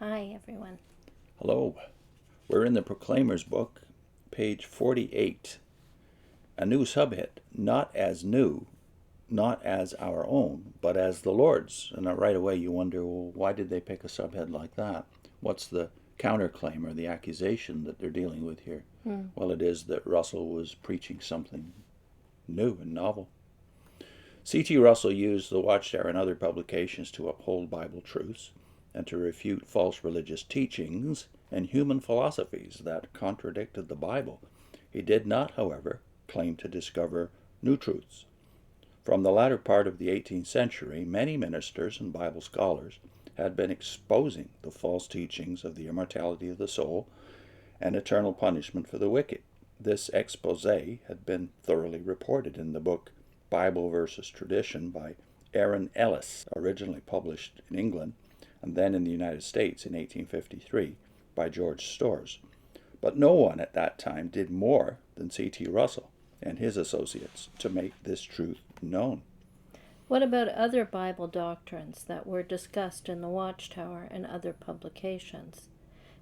Hi, everyone. Hello. We're in the Proclaimer's book, page 48. A new subhead, not as new, not as our own, but as the Lord's. And right away you wonder, well, why did they pick a subhead like that? What's the counterclaim or the accusation that they're dealing with here? Well, it is that Russell was preaching something new and novel. C.T. Russell used the Watchtower and other publications to uphold Bible truths and to refute false religious teachings and human philosophies that contradicted the Bible. He did not, however, claim to discover new truths. From the latter part of the 18th century, many ministers and Bible scholars had been exposing the false teachings of the immortality of the soul and eternal punishment for the wicked. This expose had been thoroughly reported in the book Bible versus Tradition by Aaron Ellis, originally published in England and then in the United States in 1853 by George Storrs. But no one at that time did more than C.T. Russell and his associates to make this truth known. What about other Bible doctrines that were discussed in the Watchtower and other publications?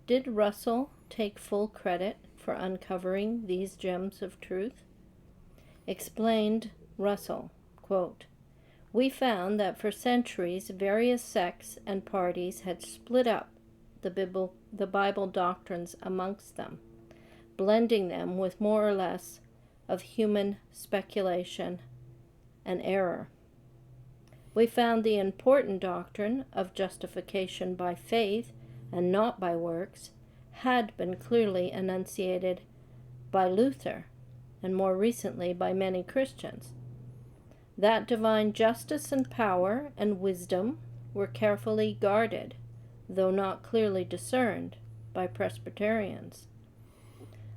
Did Russell take full credit for uncovering these gems of truth? Explained Russell, quote, "We found that for centuries various sects and parties had split up the Bible doctrines amongst them, blending them with more or less of human speculation and error. We found the important doctrine of justification by faith and not by works had been clearly enunciated by Luther and more recently by many Christians. That divine justice and power and wisdom were carefully guarded, though not clearly discerned, by Presbyterians.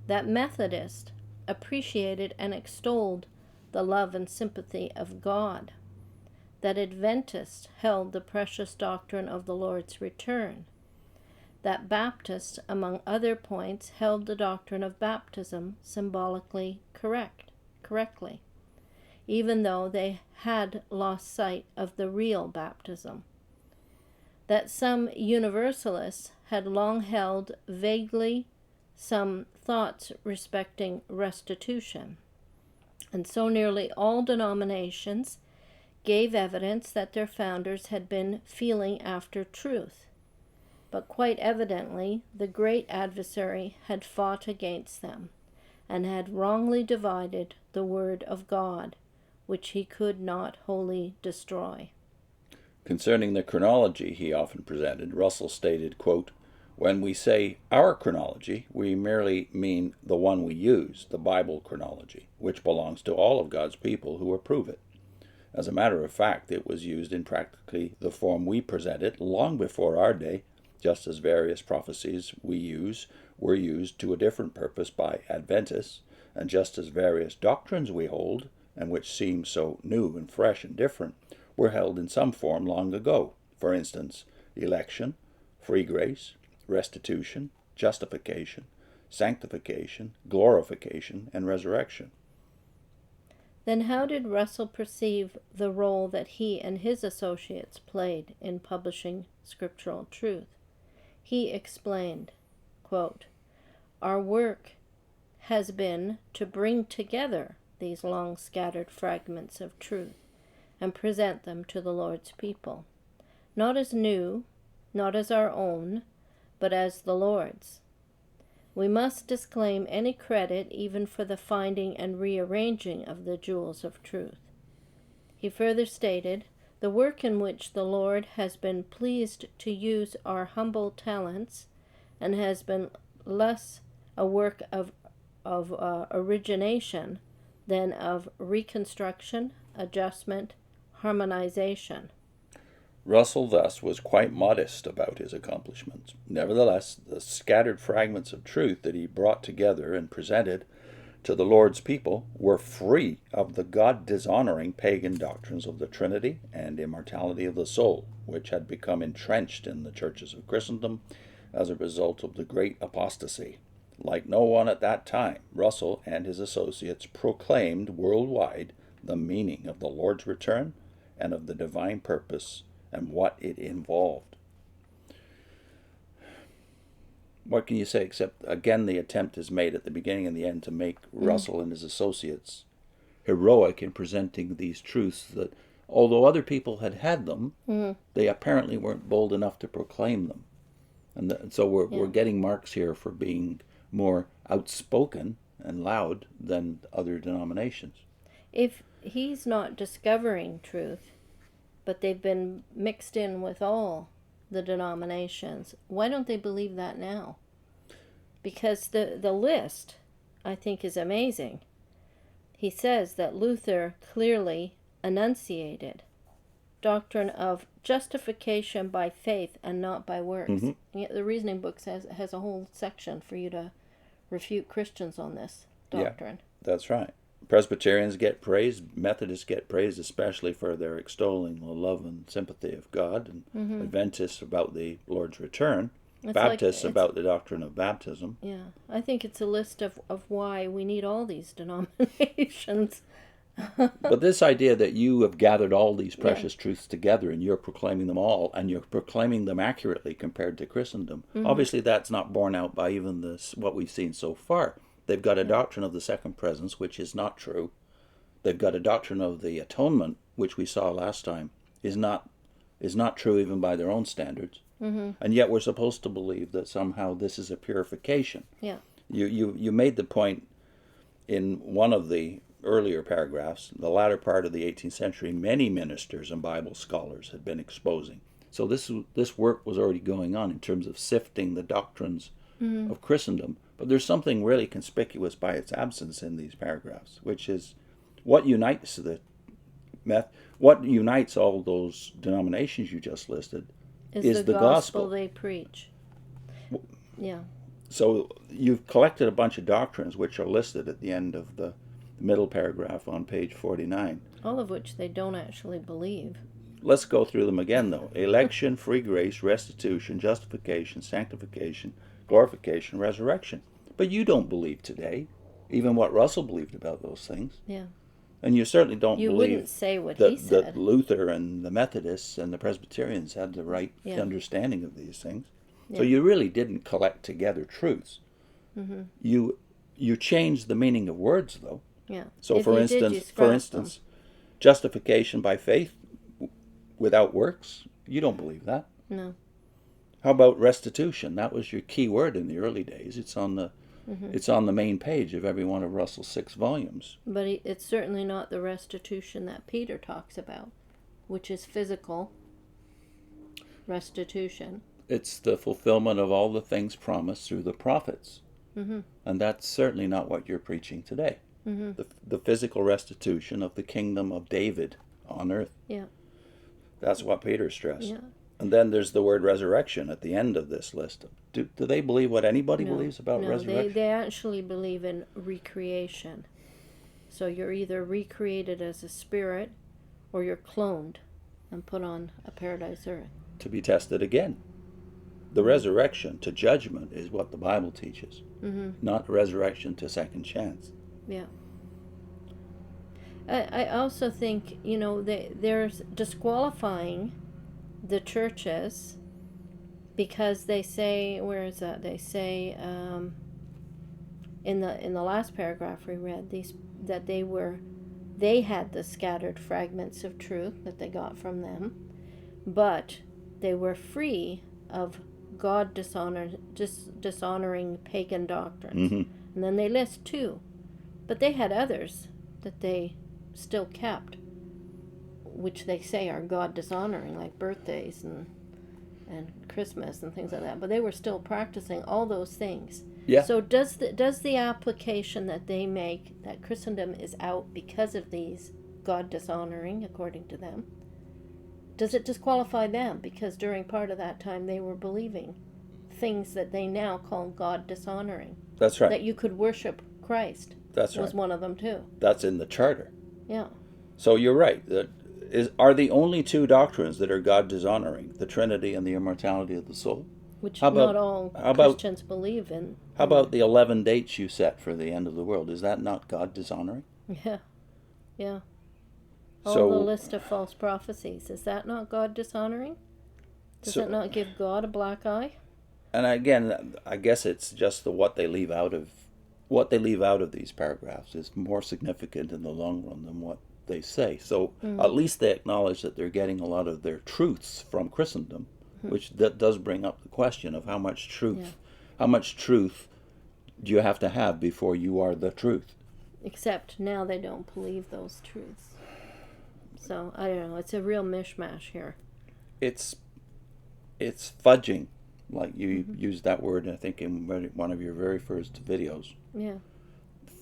That Methodists appreciated and extolled the love and sympathy of God. That Adventists held the precious doctrine of the Lord's return. That Baptists, among other points, held the doctrine of baptism symbolically correctly, even though they had lost sight of the real baptism. That some Universalists had long held vaguely some thoughts respecting restitution, and so nearly all denominations gave evidence that their founders had been feeling after truth. But quite evidently the great adversary had fought against them, and had wrongly divided the word of God, which he could not wholly destroy." Concerning the chronology he often presented, Russell stated, quote, "When we say our chronology, we merely mean the one we use, the Bible chronology, which belongs to all of God's people who approve it. As a matter of fact, it was used in practically the form we present it long before our day, just as various prophecies we use were used to a different purpose by Adventists, and just as various doctrines we hold, and which seem so new and fresh and different, were held in some form long ago. For instance, election, free grace, restitution, justification, sanctification, glorification, and resurrection." Then how did Russell perceive the role that he and his associates played in publishing scriptural truth? He explained, quote, "Our work has been to bring together these long scattered fragments of truth and present them to the Lord's people, not as new, not as our own, but as the Lord's. We must disclaim any credit even for the finding and rearranging of the jewels of truth." He further stated, "The work in which the Lord has been pleased to use our humble talents and has been less a work of origination than of reconstruction, adjustment, harmonization." Russell thus was quite modest about his accomplishments. Nevertheless, the scattered fragments of truth that he brought together and presented to the Lord's people were free of the God-dishonoring pagan doctrines of the Trinity and immortality of the soul, which had become entrenched in the churches of Christendom as a result of the great apostasy. Like no one at that time, Russell and his associates proclaimed worldwide the meaning of the Lord's return and of the divine purpose and what it involved. What can you say except, again, the attempt is made at the beginning and the end to make Russell and his associates heroic in presenting these truths that, although other people had them, they apparently weren't bold enough to proclaim them. And so we're getting marks here for being more outspoken and loud than other denominations. If he's not discovering truth, but they've been mixed in with all the denominations, why don't they believe that now? Because the list, I think, is amazing. He says that Luther clearly enunciated doctrine of justification by faith and not by works. The reasoning book has a whole section for you to refute Christians on this doctrine. Yeah, that's right. Presbyterians get praised, Methodists get praised, especially for their extolling the love and sympathy of God, and Adventists about the Lord's return, Baptists about the doctrine of baptism. Yeah, I think it's a list of why we need all these denominations. But this idea that you have gathered all these precious truths together and you're proclaiming them all, and you're proclaiming them accurately compared to Christendom, obviously that's not borne out by even what we've seen so far. They've got a doctrine of the second presence, which is not true. They've got a doctrine of the atonement, which we saw last time, is not true even by their own standards. And yet we're supposed to believe that somehow this is a purification. Yeah. You made the point in one of the earlier paragraphs, the latter part of the 18th century, many ministers and Bible scholars had been exposing. So this work was already going on in terms of sifting the doctrines of Christendom. But there's something really conspicuous by its absence in these paragraphs, which is what unites all those denominations you just listed is the gospel they preach. Yeah. So you've collected a bunch of doctrines which are listed at the end of the middle paragraph on page 49. All of which they don't actually believe. Let's go through them again, though. Election, free grace, restitution, justification, sanctification, glorification, resurrection. But you don't believe today even what Russell believed about those things. Yeah. And you certainly don't You believe wouldn't say what he said. that Luther and the Methodists and the Presbyterians had the right understanding of these things. Yeah. So you really didn't collect together truths. You changed the meaning of words, though. Yeah. So for instance, justification by faith without works, you don't believe that. No. How about restitution? That was your key word in the early days. It's on the main page of every one of Russell's 6 volumes. But it's certainly not the restitution that Peter talks about, which is physical restitution. It's the fulfillment of all the things promised through the prophets. And that's certainly not what you're preaching today. The physical restitution of the kingdom of David on earth. Yeah. That's what Peter stressed. Yeah. And then there's the word resurrection at the end of this list. Do they believe what anybody believes about resurrection? They actually believe in recreation. So you're either recreated as a spirit or you're cloned and put on a paradise earth. To be tested again. The resurrection to judgment is what the Bible teaches, not resurrection to second chance. Yeah. I also think, there's disqualifying the churches because they say, where is that? They say in the last paragraph we read that they had the scattered fragments of truth that they got from them, but they were free of God dishonoring pagan doctrines. And then they list 2, but they had others that they still kept, which they say are God dishonoring, like birthdays and Christmas and things like that. But they were still practicing all those things. Yeah. So does the application that they make that Christendom is out because of these God dishonoring, according to them, does it disqualify them? Because during part of that time they were believing things that they now call God dishonoring. That's right. That you could worship Christ. That's was one of them too. That's in the charter. Yeah. So you're right. Are the only 2 doctrines that are God dishonoring the Trinity and the immortality of the soul? Which not all Christians believe in. How about the 11 dates you set for the end of the world? Is that not God dishonoring? Yeah. Yeah. All the list of false prophecies, is that not God dishonoring? Does it not give God a black eye? And again, I guess it's just what they leave out of these paragraphs is more significant in the long run than what they say. So at least they acknowledge that they're getting a lot of their truths from Christendom, which that does bring up the question of how much truth do you have to have before you are the truth? Except now they don't believe those truths. So I don't know. It's a real mishmash here. It's fudging, like you used that word, I think, in one of your very first videos. Yeah.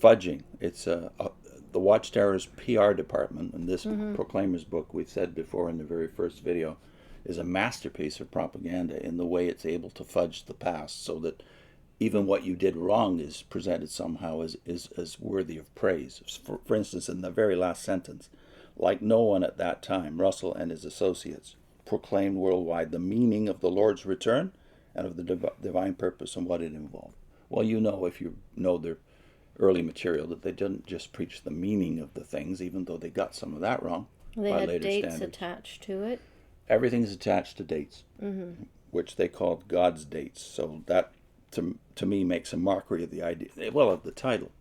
Fudging. It's the Watchtower's PR department, and this Proclaimer's book, we've said before in the very first video, is a masterpiece of propaganda in the way it's able to fudge the past, so that even what you did wrong is presented somehow as worthy of praise. For instance, in the very last sentence, like no one at that time, Russell and his associates proclaimed worldwide the meaning of the Lord's return and of the divine purpose and what it involved. Well, you know, if you know their early material, that they didn't just preach the meaning of the things, even though they got some of that wrong. They by had later dates standards. attached to it. Everything's attached to dates, which they called God's dates. So that, to me, makes a mockery of the idea, well, of the title.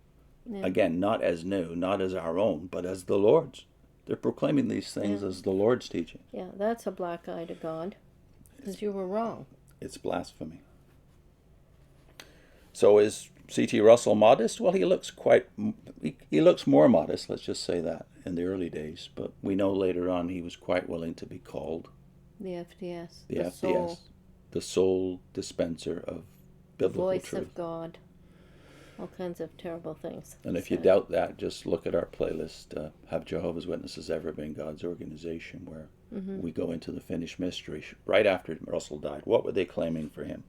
Yeah. Again, not as new, not as our own, but as the Lord's. They're proclaiming these things as the Lord's teaching. Yeah, that's a black eye to God, because you were wrong. It's blasphemy. So is C.T. Russell modest? Well, he looks more modest, let's just say that, in the early days. But we know later on he was quite willing to be called The FDS. the FDS, the sole dispenser of biblical voice truth. of God. All kinds of terrible things. And if you doubt that, just look at our playlist, Have Jehovah's Witnesses Ever Been God's Organization, where we go into the finished mystery right after Russell died. What were they claiming for him?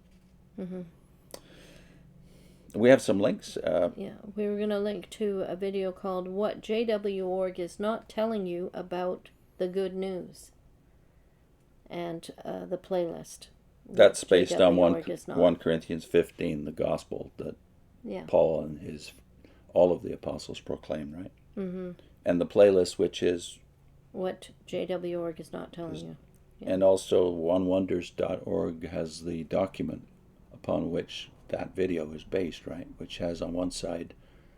We have some links. Yeah, we were going to link to a video called What JW.org is Not Telling You About the Good News, and the playlist. That's based on JW.org 1 Corinthians 15, the gospel that Paul and all of the apostles proclaim, right? And the playlist, which is What JW.org is Not Telling You. Yeah. And also onewonders.org has the document upon which that video is based, right? Which has on one side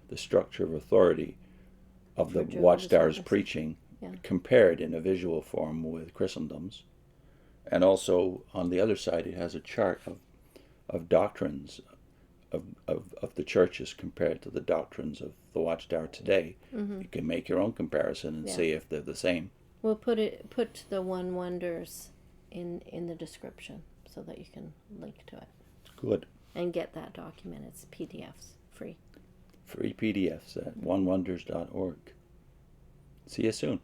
the structure of authority of the Watchtower's preaching compared in a visual form with Christendom's. And also on the other side it has a chart of doctrines of the churches compared to the doctrines of the Watchtower today. You can make your own comparison and see if they're the same. We'll put the One Wonders in the description so that you can link to it. Good. And get that document. It's PDFs, free. Free PDFs at onewonders.org. See you soon.